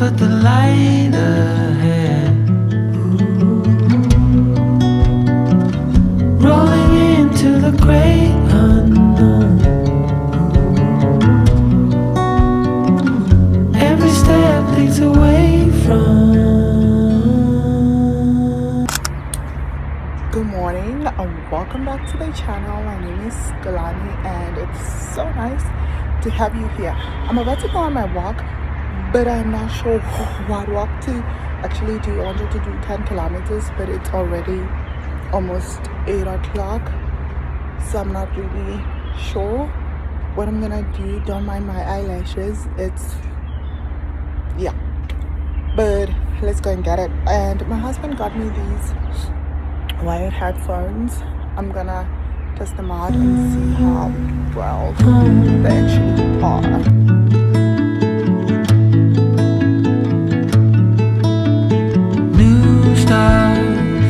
but the light ahead. Rolling into the great unknown. Every step leads away from. Good morning, welcome back to the channel. My name is Galani and it's so nice to have you here. I'm about to go on my walk, but I'm not sure what walk to actually do. I wanted to do 10 kilometers, but it's already almost 8 o'clock, so I'm not really sure what I'm gonna do. Don't mind my eyelashes, yeah, but let's go and get it. And my husband got me these wired headphones. I'm gonna test them out and see how well they actually are. New stars,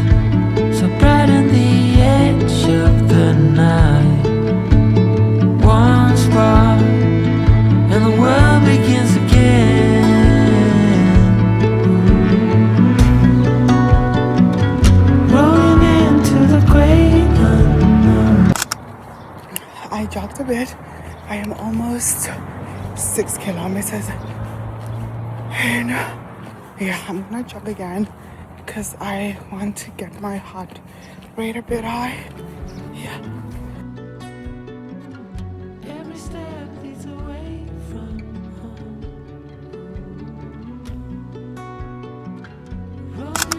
so bright on the edge of the night. One spark, and the world begins again. Rolling into the great unknown. I jogged a bit. I am almost 6 kilometers, and yeah, I'm gonna jog again because I want to get my heart rate a bit high. Yeah. Every step leads away from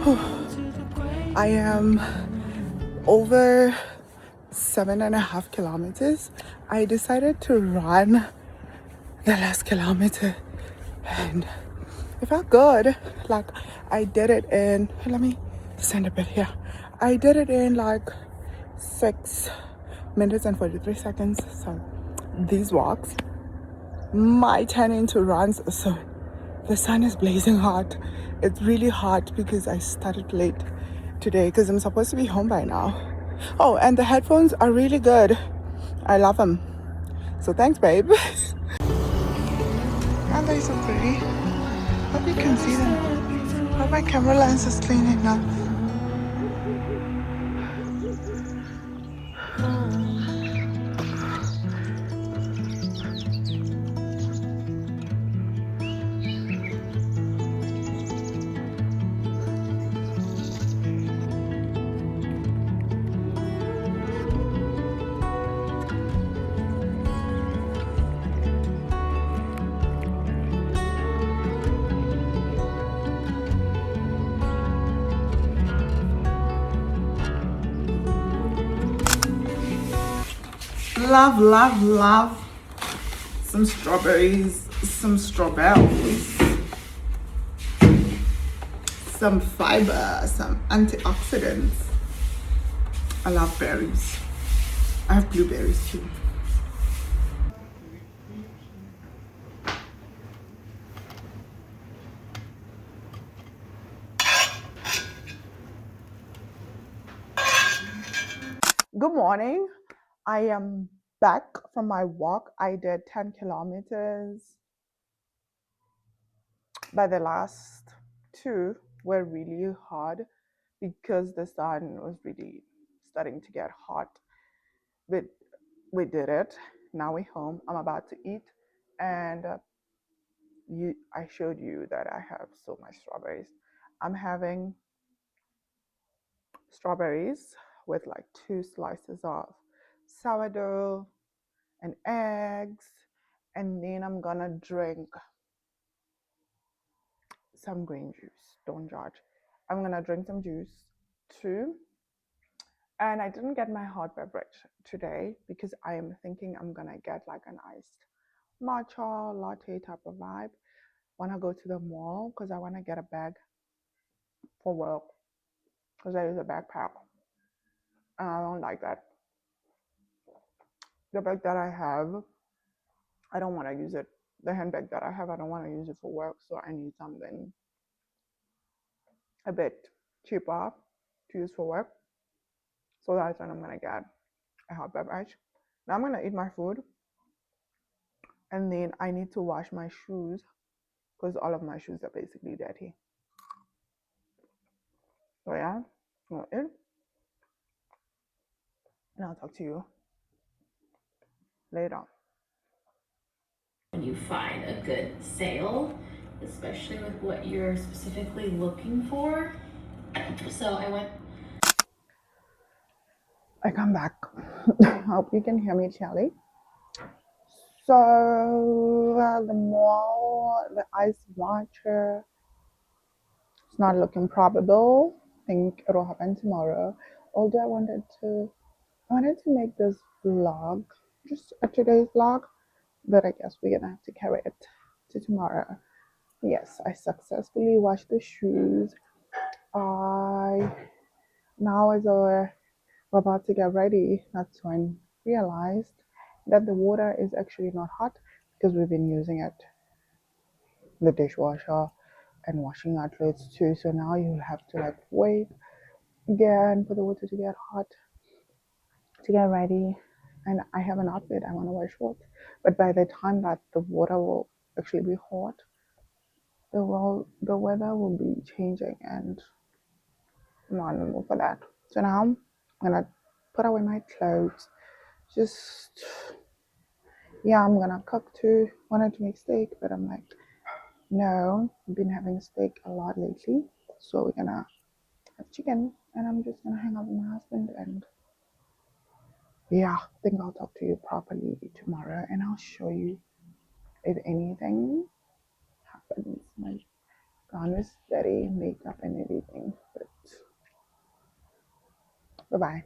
home. To the great. I am over 7.5 kilometers. I decided to run the last kilometer and it felt good. Like I did it in, let me stand a bit here. I did it in like 6 minutes and 43 seconds. So these walks might turn into runs. So the sun is blazing hot. It's really hot because I started late today because I'm supposed to be home by now. Oh, and the headphones are really good. I love them. So thanks, babe. Aren't they so pretty? Hope you can see them. Hope my camera lens is clean enough. Love, love, love some strawberries, some strawberries, some fiber, some antioxidants. I love berries. I have blueberries too. Good morning. I am back from my walk. I did 10 kilometers, but the last two were really hard because the sun was really starting to get hot. But we did it. Now we're home. I'm about to eat, and I showed you that I have so much strawberries. I'm having strawberries with like 2 slices of sourdough and eggs, and then I'm gonna drink some green juice. Don't judge. I'm gonna drink some juice too. And I didn't get my hot beverage today because I am thinking I'm gonna get like an iced matcha latte type of vibe when I go to the mall because I want to get a bag for work because I use a backpack and I don't like that. The bag that I have, I don't want to use it. The handbag that I have, I don't want to use it for work, so I need something a bit cheaper to use for work. So that's when I'm gonna get a hot beverage. Now I'm gonna eat my food and then I need to wash my shoes because all of my shoes are basically dirty. So yeah, well, and I'll talk to you later. When you find a good sale, especially with what you're specifically looking for. So I went. I come back. Hope you can hear me, Charlie. So the mall, the ice matcha, it's not looking probable. I think it'll happen tomorrow. Although I wanted to make this vlog, just a today's vlog, but I guess we're gonna have to carry it to tomorrow. Yes, I successfully washed the shoes. I now as we're about to get ready, that's when I realized that the water is actually not hot because we've been using it, the dishwasher and washing our clothes too. So now you have to like wait again for the water to get hot to get ready. And I have an outfit, I want to wear shorts. But by the time that the water will actually be hot, the weather will be changing and I'm not in the mood for that. So now I'm gonna put away my clothes. Just yeah, I'm gonna cook too. Wanted to make steak, but I'm like, no, I've been having steak a lot lately. So we're gonna have chicken and I'm just gonna hang out with my husband and yeah, I think I'll talk to you properly tomorrow and I'll show you if anything happens. My gown is steady, makeup and everything. But bye bye.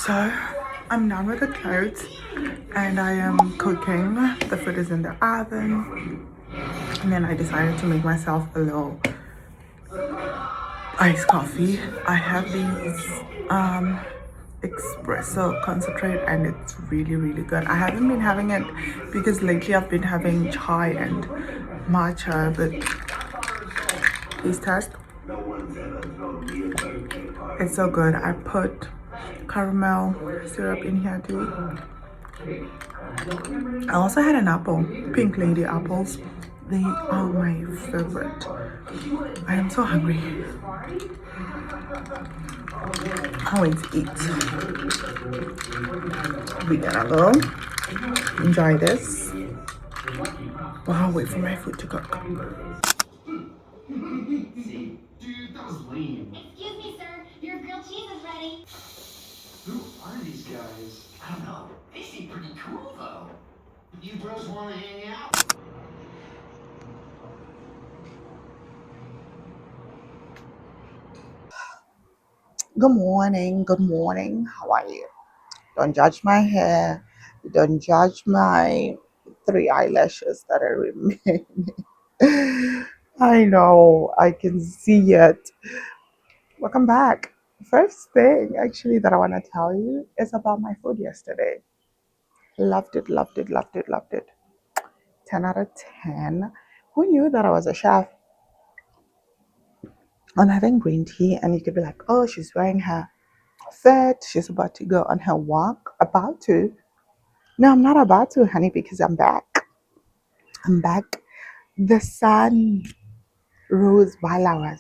So I'm done with the clothes and I am cooking. The food is in the oven. And then I decided to make myself a little iced coffee. I have these espresso concentrate and it's really good. I haven't been having it because lately I've been having chai and matcha, but taste test, it's so good. I put caramel syrup in here too. I also had an apple, pink lady apples. They are my favorite. I am so hungry. Can't wait to eat. We gotta go enjoy this while I wait for my food to cook. See, dude, that was lame. Excuse me, sir. Your grilled cheese is ready. Who are these guys? I don't know. They seem pretty cool, though. You bros want to hang out? Good morning, good morning. How are you? Don't judge my hair. Don't judge my 3 eyelashes that are remaining. I know, I can see it. Welcome back. First thing actually that I want to tell you is about my food yesterday. Loved it, loved it, loved it, loved it. 10 out of 10. Who knew that I was a chef? I'm having green tea, and you could be like, oh, she's wearing her fit. She's about to go on her walk. About to. No, I'm not about to, honey, because I'm back. I'm back. The sun rose while I was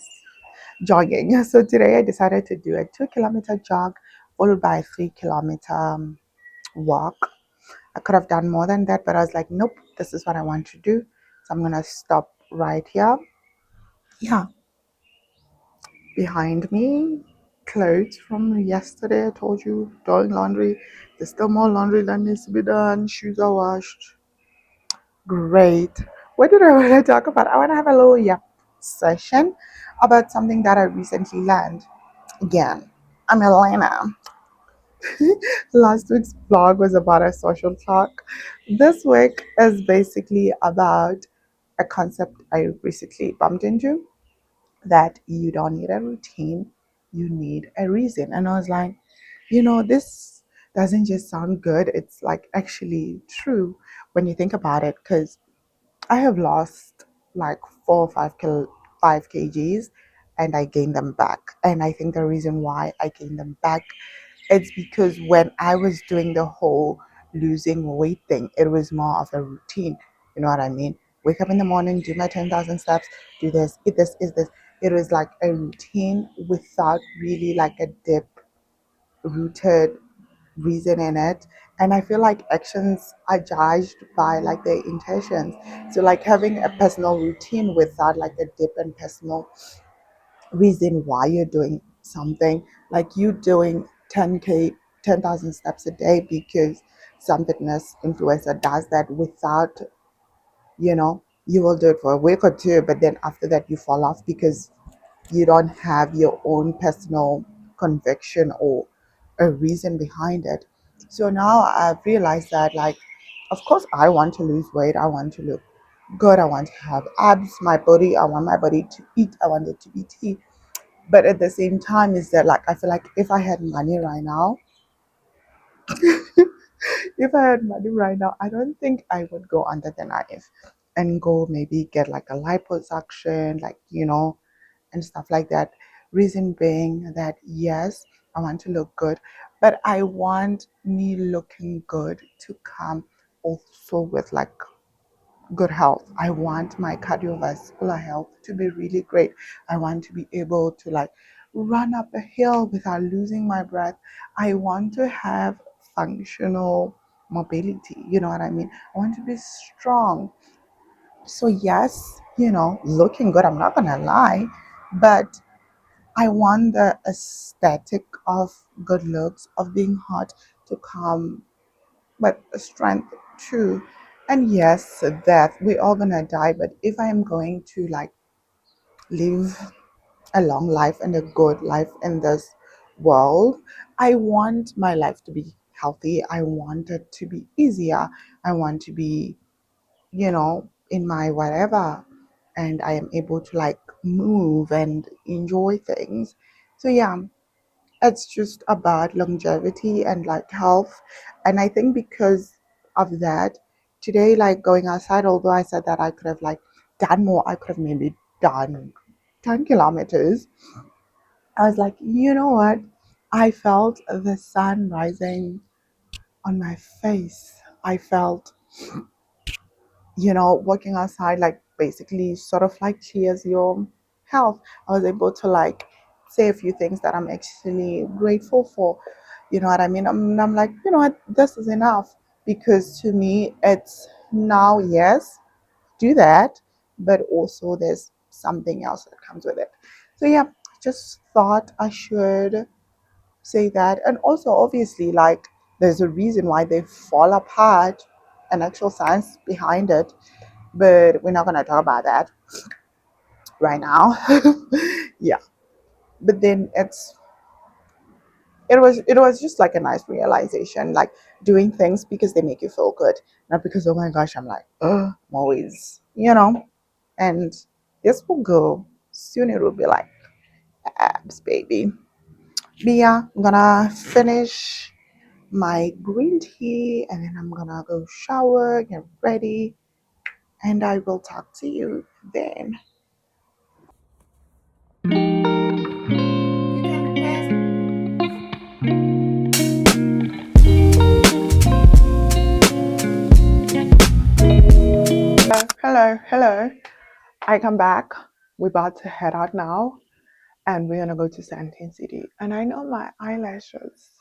jogging. So today I decided to do a 2 kilometer jog followed by a 3 kilometer walk. I could have done more than that, but I was like, nope, this is what I want to do. So I'm going to stop right here. Yeah, behind me. clothes from yesterday. I told you, doing laundry. There's still more laundry that needs to be done. Shoes are washed. Great. What did I want to talk about? I want to have a little yap session about something that I recently learned. Again, I'm Elena. Last week's vlog was about a social talk. This week is basically about a concept I recently bumped into, that you don't need a routine, you need a reason. And I was like, this doesn't just sound good, it's like actually true when you think about it. Because I have lost like 5 kgs and I gained them back. And I think the reason why I gained them back, it's because when I was doing the whole losing weight thing, it was more of a routine. You know what I mean? Wake up in the morning, do my 10,000 steps, do this, eat this, is this. It was like a routine without really like a deep rooted reason in it. And I feel like actions are judged by like their intentions. So like having a personal routine without like a deep and personal reason why you're doing something, like you doing 10k 10,000 steps a day because some fitness influencer does that, without, you will do it for a week or two, but then after that you fall off because you don't have your own personal conviction or a reason behind it. So now I've realized that, like, of course I want to lose weight, I want to look good, I want to have abs, my body, I want my body to eat, I want it to be tea. But at the same time, is that like I feel like if I had money right now, if I had money right now, I don't think I would go under the knife and go maybe get like a liposuction, like, and stuff like that. Reason being that yes, I want to look good, but I want me looking good to come also with like good health. I want my cardiovascular health to be really great. I want to be able to like run up a hill without losing my breath. I want to have functional mobility. You know what I mean? I want to be strong. So yes, looking good, I'm not gonna lie, but I want the aesthetic of good looks, of being hot, to come but strength too. And yes, death, we're all gonna die, but if I am going to like live a long life and a good life in this world, I want my life to be healthy, I want it to be easier, I want to be, in my whatever, and I am able to like move and enjoy things. So yeah, it's just about longevity and like health. And I think because of that, today, like going outside, although I said that I could have like done more, I could have maybe done 10 kilometers. I was like, you know what? I felt the sun rising on my face. I felt, working outside, like basically sort of like cheers your health. I was able to like say a few things that I'm actually grateful for. You know what I mean? I'm like, you know what, this is enough. Because to me, it's now, yes, do that, but also there's something else that comes with it. So yeah, just thought I should say that. And also, obviously, like, there's a reason why they fall apart, an actual science behind it, but we're not going to talk about that right now. Yeah, but then it was just like a nice realization, like doing things because they make you feel good, not because, oh my gosh, I'm like, I'm always, and this will go soon. It will be like abs, baby. But yeah, I'm gonna finish my green tea and then I'm gonna go shower, get ready, and I will talk to you then. Hello, hello. I come back. We're about to head out now, and we're gonna go to Santin City. And I know my eyelashes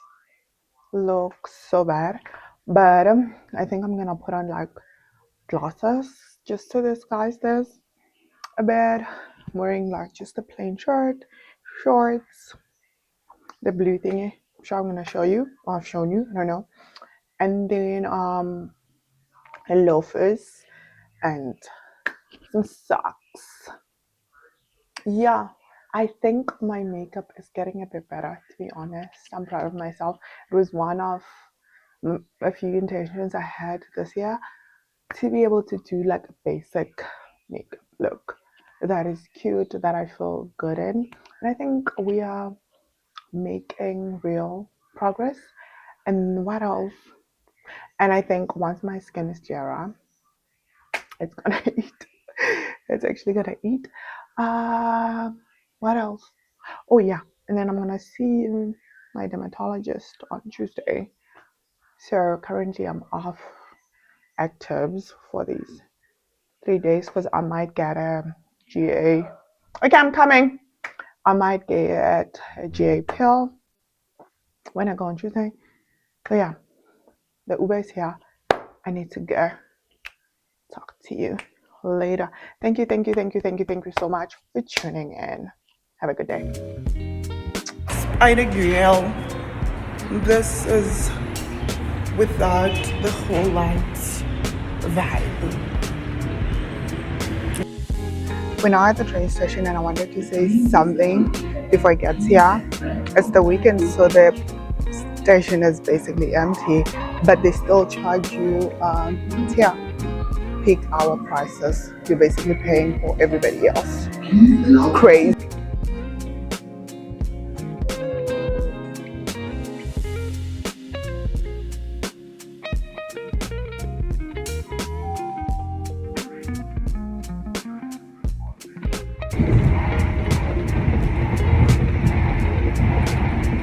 look so bad, but I think I'm gonna put on like glasses just to disguise this a bit. I'm wearing like just a plain shirt, shorts, the blue thingy, which I'm gonna show you, or I've shown you, I don't know. And then loafers and some socks. Yeah, I think my makeup is getting a bit better, to be honest. I'm proud of myself. It was one of a few intentions I had this year to be able to do like a basic makeup look that is cute, that I feel good in. And I think we are making real progress. And what else? And I think once my skin is clearer, it's gonna eat. It's actually gonna eat. Uh, what else? Oh yeah, and then I'm gonna see my dermatologist on Tuesday. So currently I'm off actives for these 3 days because I might get a GA. Okay, I'm coming. I might get a GA pill when I go on Tuesday. So yeah, the Uber is here. I need to go. Talk to you later. Thank you, thank you, thank you, thank you, thank you so much for tuning in. Have a good day. Spider Grill. This is without the whole lights vibe. We're now at the train station and I wanted to say something before it gets here. It's the weekend, so the station is basically empty, but they still charge you peak hour prices. You're basically paying for everybody else. Crazy.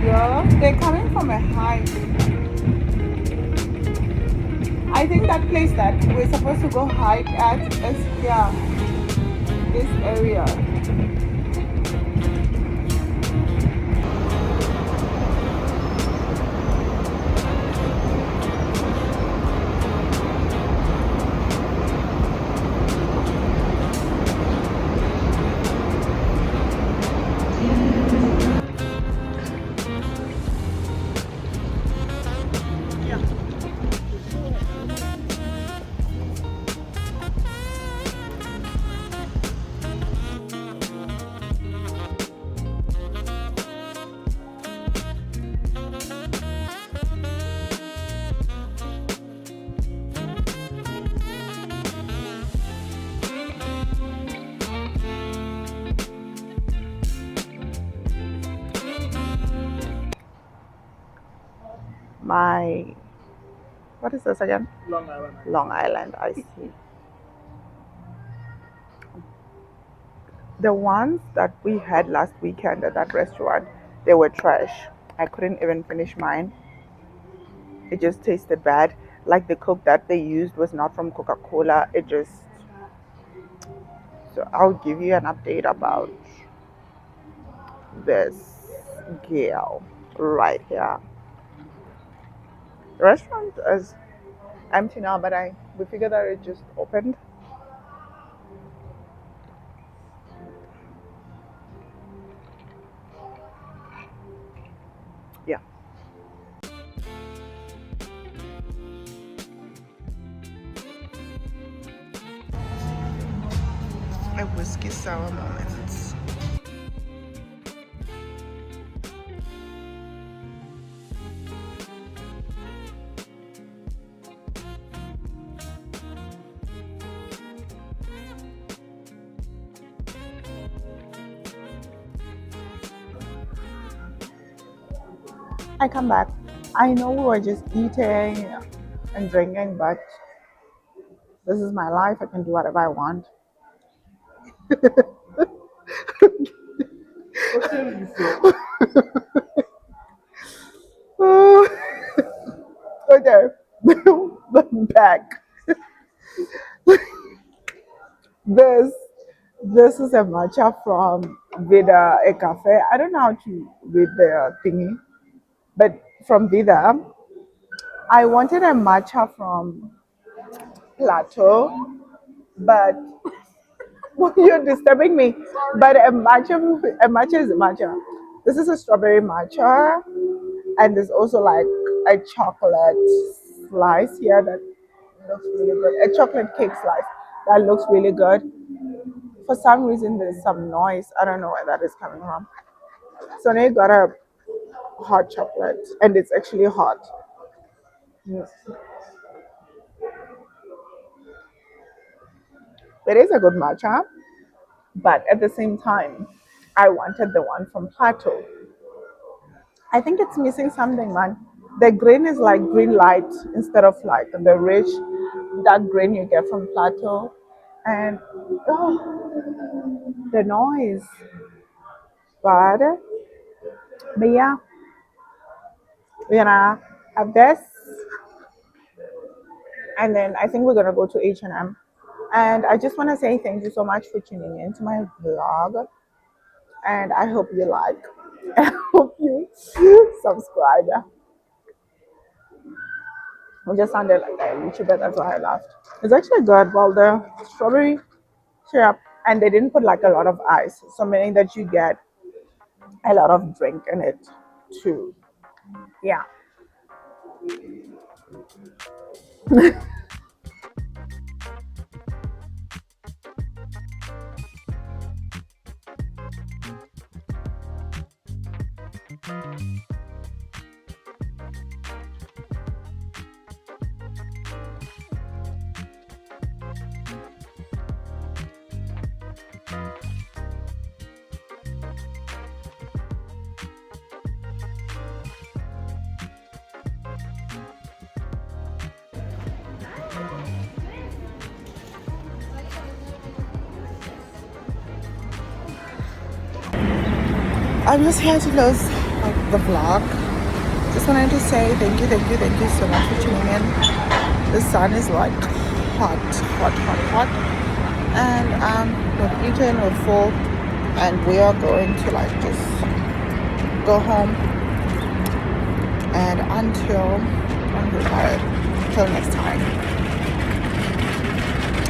Yeah, they're coming from a hike. I think that place that we're supposed to go hike at is here, this area. My, what is this again? Long Island iced tea. The ones that we had last weekend at that restaurant, they were trash. I couldn't even finish mine. It just tasted bad. Like the Coke that they used was not from Coca-Cola. It just, so I'll give you an update about this girl right here. The restaurant is empty now, but we figured that it just opened. Yeah. A whiskey sour moments. I come back. I know we were just eating and drinking, but this is my life. I can do whatever I want. Okay, back. This this is a matcha from Vida a cafe. I don't know how to read the thingy, but from Vida. I wanted a matcha from Plateau, but you're disturbing me. But a matcha is a matcha. This is a strawberry matcha, and there's also like a chocolate slice here that looks really good. A chocolate cake slice that looks really good. For some reason, there's some noise. I don't know where that is coming from. So now you got a hot chocolate, and it's actually hot. Mm. It is a good matcha, but at the same time, I wanted the one from Plateau. I think it's missing something, man. The green is like green light instead of like the rich dark green you get from Plateau. And oh, the noise. But yeah, we're gonna have this, and then I think we're gonna go to H&M. And I just want to say thank you so much for tuning in to my vlog, and I hope you like. I hope you subscribe. I just sounded like a YouTuber, that's why I laughed. It's actually good. Well, the strawberry syrup, and they didn't put like a lot of ice, so meaning that you get a lot of drink in it too. Yeah. I'm just here to close the vlog. Just wanted to say thank you so much for tuning in. The sun is like hot. And we've eaten, we're full, and we are going to like just go home. And until I'm retired, till next time.